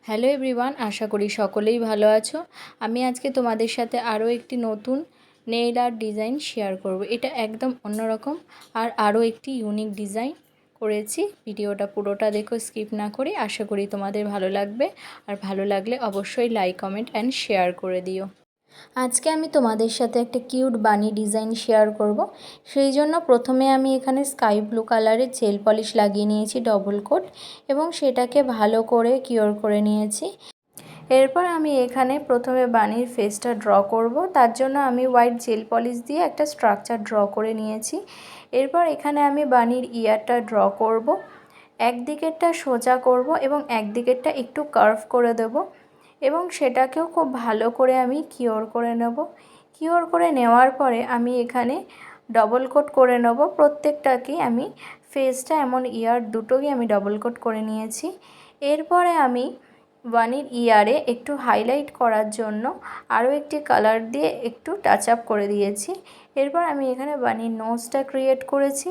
Hello everyone, আশা করি সকলেই ভালো আছো। আমি আজকে তোমাদের সাথে আরও একটি নতুন নেইল আর্ট ডিজাইন শেয়ার করব। এটা একদম অন্যরকম আর আরও একটি ইউনিক ডিজাইন করেছি। ভিডিওটা পুরোটা দেখো, স্কিপ না করে। আশা করি তোমাদের ভালো লাগবে, আর ভালো লাগলে অবশ্যই লাইক, কমেন্ট অ্যান্ড শেয়ার করে দিও। আজকে আমি তোমাদের সাথে একটা কিউট বানি ডিজাইন শেয়ার করব। সেই জন্য প্রথমে আমি এখানে স্কাই ব্লু কালারের জেল পলিশ লাগিয়ে নিয়েছি ডবল কোট, এবং সেটাকে ভালো করে কিওর করে নিয়েছি। এরপর আমি এখানে প্রথমে বানির ফেসটা ড্র করব। তার জন্য আমি হোয়াইট জেল পলিশ দিয়ে একটা স্ট্রাকচার ড্র করে নিয়েছি। এরপর এখানে আমি বানির ইয়ারটা ড্র করব। একদিকেরটা সোজা করব এবং একদিকেরটা একটু কার্ভ করে দেব, এবং সেটাকেও খুব ভালো করে আমি কিওর করে নেব। কিওর করে নেওয়ার পরে আমি এখানে ডবল কোট করে নেব প্রত্যেকটাকেই। আমি ফেসটা এমন ইয়ার দুটোই আমি ডবল কোট করে নিয়েছি। এরপরে আমি বানির ইয়ারে একটু হাইলাইট করার জন্য আরও একটি কালার দিয়ে একটু টাচ আপ করে দিয়েছি। এরপর আমি এখানে বানির নোজটা ক্রিয়েট করেছি।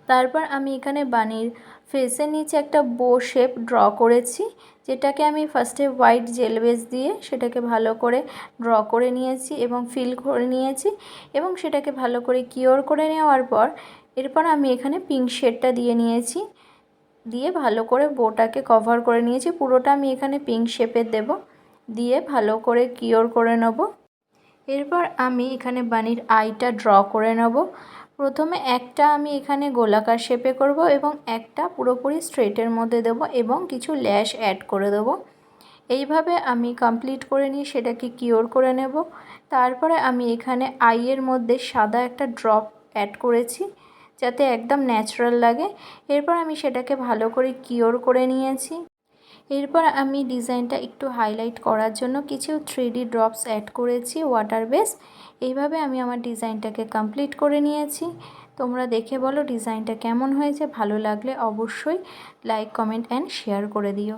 তারপর আমি এখানে বানির ফেসের নিচে একটা বো শেপ ড্র করেছি, যেটাকে আমি ফার্স্টে হোয়াইট জেল বেস দিয়ে সেটাকে ভালো করে ড্র করে নিয়েছি এবং ফিল করে নিয়েছি, এবং সেটাকে ভালো করে কিওর করে নেওয়ার পর এরপর আমি এখানে পিঙ্ক শেডটা দিয়ে নিয়েছি, দিয়ে ভালো করে বোটাকে কভার করে নিয়েছি। পুরোটা আমি এখানে পিঙ্ক শেপের দেব, দিয়ে ভালো করে কিওর করে নেব। এরপর আমি এখানে বানির আইটা ড্র করে নেব। প্রথমে একটা আমি এখানে গোলাকার শেপে করব এবং একটা পুরোপুরি স্ট্রেটের মধ্যে দেব এবং কিছু ল্যাশ অ্যাড করে দেব। এইভাবে আমি কমপ্লিট করে নিয়ে সেটাকে কিওর করে নেব। তারপরে আমি এখানে আইয়ের মধ্যে সাদা একটা ড্রপ অ্যাড করেছি, যাতে একদম ন্যাচারাল লাগে। এরপর আমি সেটাকে ভালো করে কিওর করে নিয়েছি। এরপর আমি ডিজাইনটা একটু হাইলাইট করার জন্য কিছু 3D ড্রপস অ্যাড করেছি ওয়াটার বেস। এইভাবে আমি আমার ডিজাইনটাকে কমপ্লিট করে নিয়েছি। তোমরা দেখে বলো ডিজাইনটা কেমন হয়েছে। ভালো লাগলে অবশ্যই লাইক, কমেন্ট অ্যান্ড শেয়ার করে দিও।